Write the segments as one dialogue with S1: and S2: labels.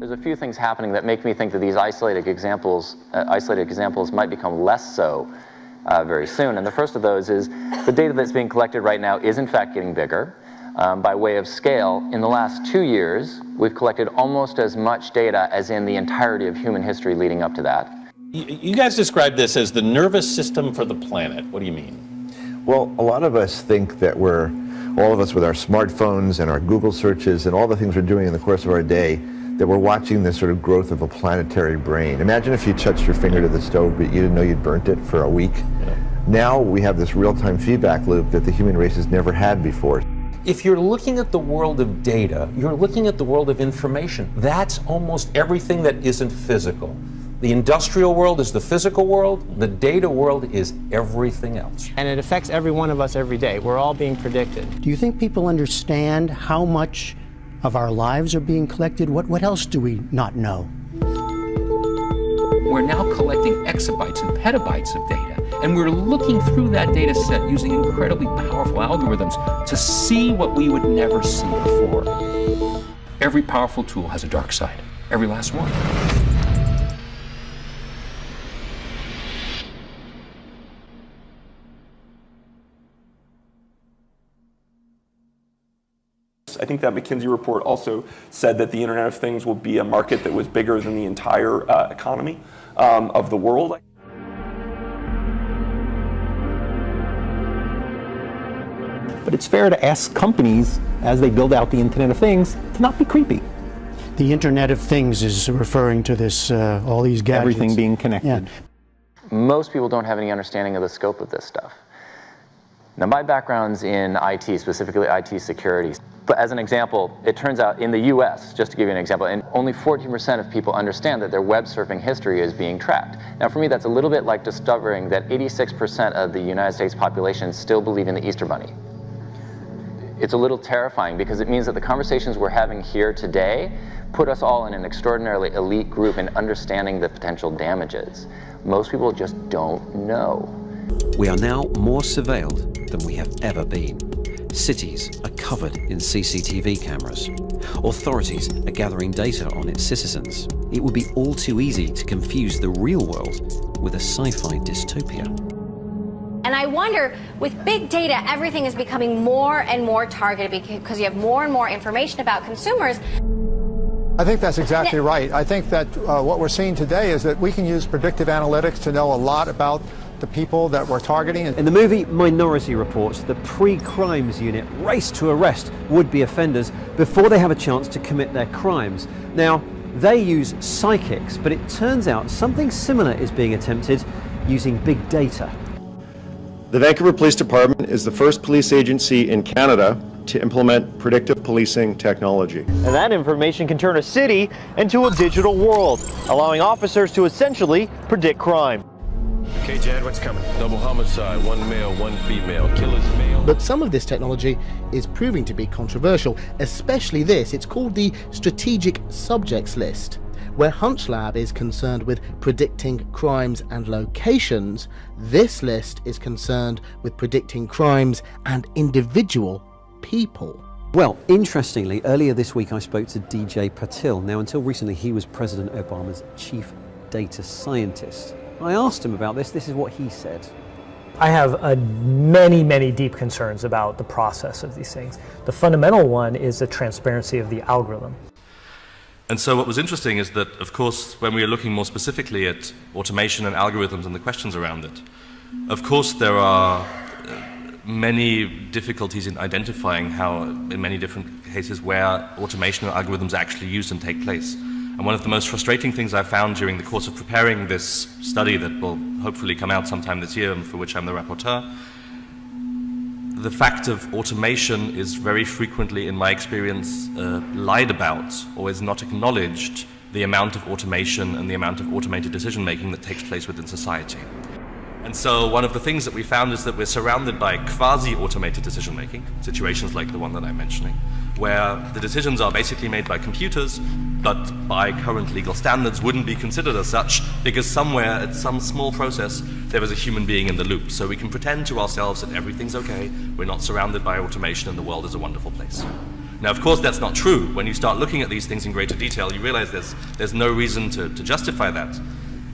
S1: There's a few things happening that make me think that these isolated examples might become less so very soon. And the first of those is the data that's being collected right now is in fact getting bigger. By way of scale, in the last 2 years, we've collected almost as much data as in the entirety of human history leading up to that.
S2: You guys describe this as the nervous system for the planet. What do you mean?
S3: Well, a lot of us think that all of us with our smartphones and our Google searches and all the things we're doing in the course of our day, that we're watching this sort of growth of a planetary brain. Imagine if you touched your finger to the stove, but you didn't know you'd burnt it for a week. Yeah. Now we have this real-time feedback loop that the human race has never had before.
S2: If you're looking at the world of data, you're looking at the world of information. That's almost everything that isn't physical. The industrial world is the physical world, the data world is everything else.
S4: And it affects every one of us every day. We're all being predicted.
S5: Do you think people understand how much of our lives are being collected? What else do we not know?
S6: We're now collecting exabytes and petabytes of data, and we're looking through that data set using incredibly powerful algorithms to see what we would never see before. Every powerful tool has a dark side, every last one.
S7: I think that McKinsey report also said that the Internet of Things will be a market that was bigger than the entire economy of the world.
S8: But it's fair to ask companies, as they build out the Internet of Things, to not be creepy.
S5: The Internet of Things is referring to this, all these gadgets.
S8: Everything being connected.
S5: Yeah.
S1: Most people don't have any understanding of the scope of this stuff. Now, my background's in IT, specifically IT security. But as an example, it turns out in the US, just to give you an example, and only 14% of people understand that their web surfing history is being tracked. Now, for me, that's a little bit like discovering that 86% of the United States population still believe in the Easter Bunny. It's a little terrifying because it means that the conversations we're having here today put us all in an extraordinarily elite group in understanding the potential damages. Most people just don't know.
S9: We are now more surveilled than we have ever been. Cities are covered in CCTV cameras. Authorities are gathering data on its citizens. It would be all too easy to confuse the real world with a sci-fi dystopia.
S10: And I wonder, with big data, everything is becoming more and more targeted because you have more and more information about consumers.
S11: I think that's exactly right. I think that what we're seeing today is that we can use predictive analytics to know a lot about the people that we're targeting.
S12: In the movie Minority Reports, the pre-crimes unit race to arrest would-be offenders before they have a chance to commit their crimes. Now, they use psychics, but it turns out something similar is being attempted using big data.
S13: The Vancouver Police Department is the first police agency in Canada to implement predictive policing technology.
S14: And that information can turn a city into a digital world, allowing officers to essentially predict crime.
S15: Okay, Jad, what's coming? Double homicide, one male, one female, killer's male.
S16: But some of this technology is proving to be controversial, especially this. It's called the Strategic Subjects List, where HunchLab is concerned with predicting crimes and locations. This list is concerned with predicting crimes and individual people.
S12: Well, interestingly, earlier this week I spoke to DJ Patil. Now, until recently, he was President Obama's chief data scientist. I asked him about this. This is what he said.
S17: I have many deep concerns about the process of these things. The fundamental one is the transparency of the algorithm.
S18: And so what was interesting is that, of course, when we are looking more specifically at automation and algorithms and the questions around it, of course there are many difficulties in identifying how, in many different cases, where automation or algorithms are actually used and take place. And one of the most frustrating things I found during the course of preparing this study that will hopefully come out sometime this year and for which I'm the rapporteur, the fact of automation is very frequently, in my experience, lied about or is not acknowledged, the amount of automation and the amount of automated decision-making that takes place within society. And so one of the things that we found is that we're surrounded by quasi-automated decision-making, situations like the one that I'm mentioning, where the decisions are basically made by computers, but by current legal standards wouldn't be considered as such, because somewhere at some small process there is a human being in the loop. So we can pretend to ourselves that everything's okay, we're not surrounded by automation, and the world is a wonderful place. Now, of course, that's not true. When you start looking at these things in greater detail, you realize there's no reason to justify that.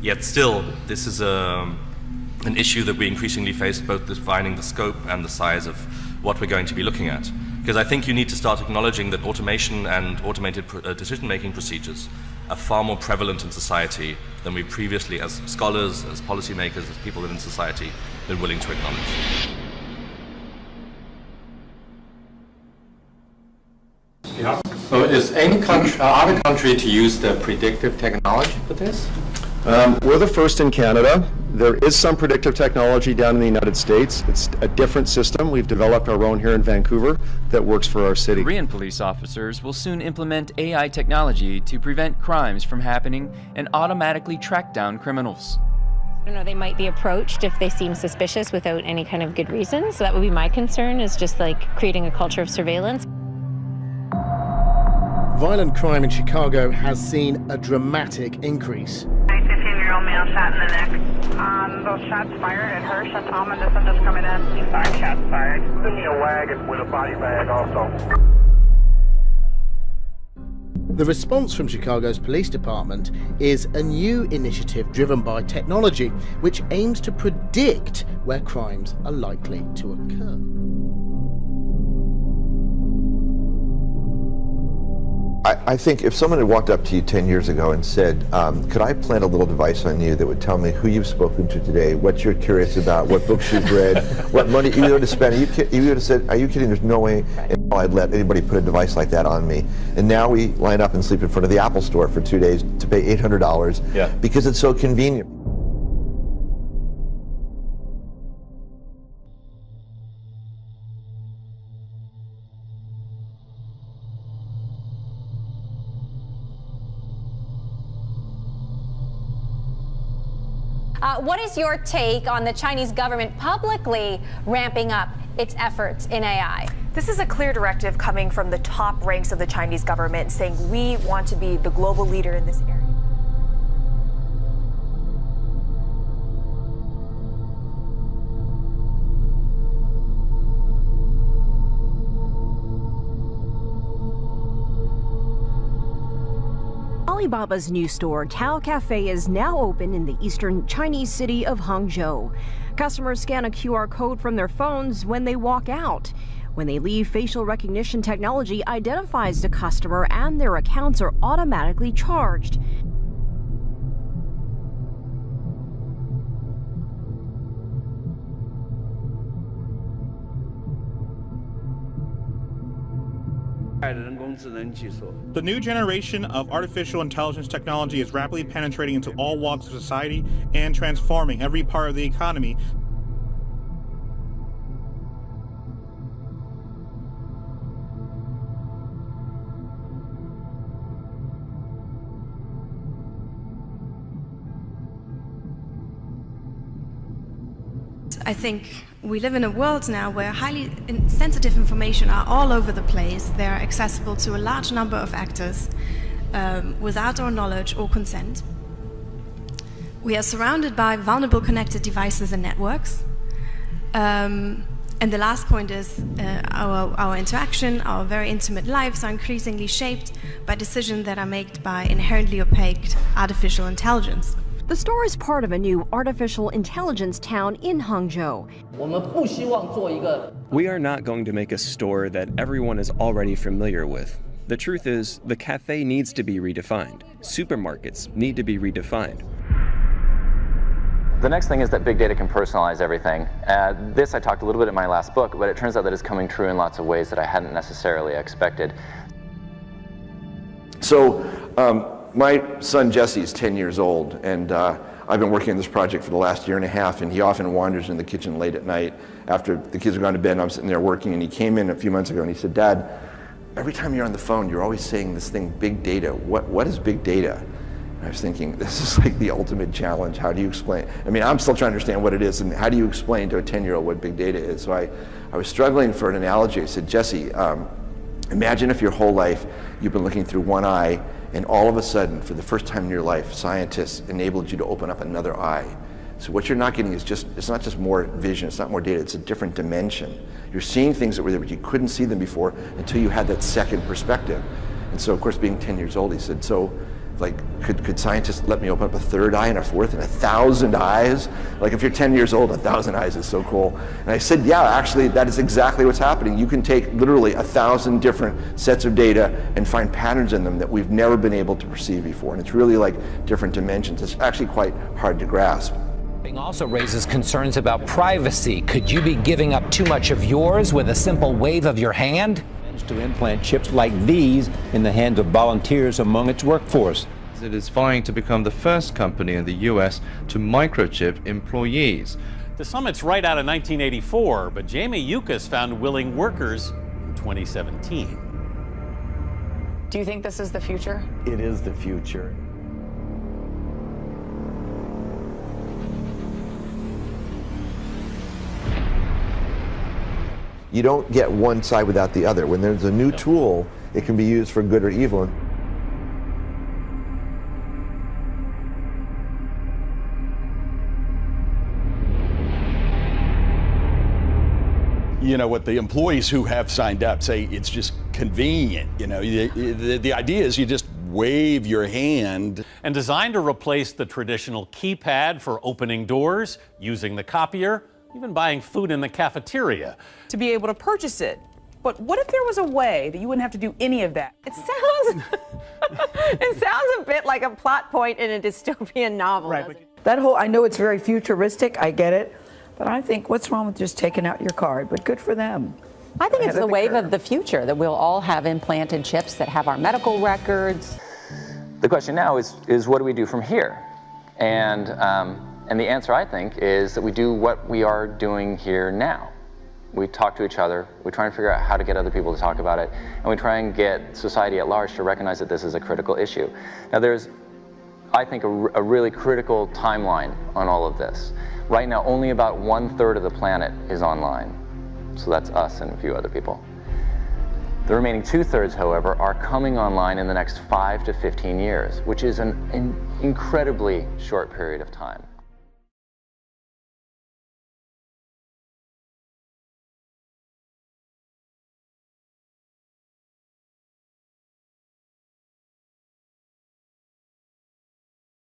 S18: Yet still, this is an issue that we increasingly face, both defining the scope and the size of what we're going to be looking at. Because I think you need to start acknowledging that automation and automated decision-making procedures are far more prevalent in society than we previously, as scholars, as policymakers, as people within society, been willing to acknowledge.
S19: Yeah. So is any other country to use the predictive technology for this?
S13: We're the first in Canada. There is some predictive technology down in the United States. It's a different system. We've developed our own here in Vancouver that works for our city.
S20: Korean police officers will soon implement AI technology to prevent crimes from happening and automatically track down criminals.
S21: I don't know, they might be approached if they seem suspicious without any kind of good reason. So that would be my concern, is just like creating a culture of surveillance.
S16: Violent crime in Chicago has seen a dramatic increase.
S22: 15-year-old male shot in the neck. Those shots fired at her. Shatama, this one just coming in. 5 shots fired. Send me a wagon with a body bag also.
S16: The response from Chicago's police department is a new initiative driven by technology, which aims to predict where crimes are likely to occur.
S3: I think if someone had walked up to you 10 years ago and said, could I plant a little device on you that would tell me who you've spoken to today, what you're curious about, what books you've read, what money you would have spent, you would have said, are you kidding? There's no way I'd let anybody put a device like that on me. And now we line up and sleep in front of the Apple store for 2 days to pay $800 because it's so convenient.
S10: What is your take on the Chinese government publicly ramping up its efforts in AI?
S23: This is a clear directive coming from the top ranks of the Chinese government saying we want to be the global leader in this area.
S24: Alibaba's new store, Tao Cafe, is now open in the eastern Chinese city of Hangzhou. Customers scan a QR code from their phones when they walk out. When they leave, facial recognition technology identifies the customer and their accounts are automatically charged.
S25: The new generation of artificial intelligence technology is rapidly penetrating into all walks of society and transforming every part of the economy.
S26: I think we live in a world now where highly sensitive information are all over the place. They are accessible to a large number of actors without our knowledge or consent. We are surrounded by vulnerable connected devices and networks. And the last point is our interaction, our very intimate lives are increasingly shaped by decisions that are made by inherently opaque artificial intelligence.
S24: The store is part of a new artificial intelligence town in Hangzhou.
S27: We are not going to make a store that everyone is already familiar with. The truth is, the cafe needs to be redefined. Supermarkets need to be redefined.
S1: The next thing is that big data can personalize everything. This I talked a little bit in my last book, but it turns out that it's coming true in lots of ways that I hadn't necessarily expected.
S3: So, my son Jesse is 10 years old, and I've been working on this project for the last year and a half, and he often wanders in the kitchen late at night after the kids are gone to bed and I'm sitting there working, and he came in a few months ago and he said, Dad, every time you're on the phone, you're always saying this thing, big data. What is big data? And I was thinking, this is like the ultimate challenge. How do you explain? I mean, I'm still trying to understand what it is, and how do you explain to a 10-year-old what big data is? So I was struggling for an analogy. I said, Jesse, imagine if your whole life you've been looking through one eye, and all of a sudden, for the first time in your life, scientists enabled you to open up another eye So what you're not getting is it's not just more vision, it's not more data, it's a different dimension. You're seeing things that were there, but you couldn't see them before until you had that second perspective. And so, of course, being 10 years old, he said, so, like, could scientists let me open up a third eye and a fourth and 1,000 eyes? Like, if you're 10 years old, 1,000 eyes is so cool. And I said, yeah, actually, that is exactly what's happening. You can take literally 1,000 different sets of data and find patterns in them that we've never been able to perceive before. And it's really like different dimensions. It's actually quite hard to grasp.
S2: It also raises concerns about privacy. Could you be giving up too much of yours with a simple wave of your hand?
S4: To implant chips like these in the hands of volunteers among its workforce.
S5: It is vying to become the first company in the US to microchip employees.
S6: The summit's right out of 1984, but Jamie Yuccas found willing workers in 2017.
S7: Do you think this is the future?
S4: It is the future.
S3: You don't get one side without the other. When there's a new tool, it can be used for good or evil.
S8: You know, what the employees who have signed up say, it's just convenient. You know, the idea is you just wave your hand.
S6: And designed to replace the traditional keypad for opening doors, using the copier, even buying food in the cafeteria.
S9: To be able to purchase it. But what if there was a way that you wouldn't have to do any of that?
S28: It sounds a bit like a plot point in a dystopian novel.
S29: Right. That whole, I know it's very futuristic, I get it, but I think what's wrong with just taking out your card? But good for them.
S28: I think it's the wave of the future, that we'll all have implanted chips that have our medical records.
S1: The question now is what do we do from here? And the answer, I think, is that we do what we are doing here now. We talk to each other, we try and figure out how to get other people to talk about it, and we try and get society at large to recognize that this is a critical issue. Now there's, I think, a really critical timeline on all of this. Right now, only about 1/3 of the planet is online. So that's us and a few other people. The remaining 2/3, however, are coming online in the next 5 to 15 years, which is an incredibly short period of time.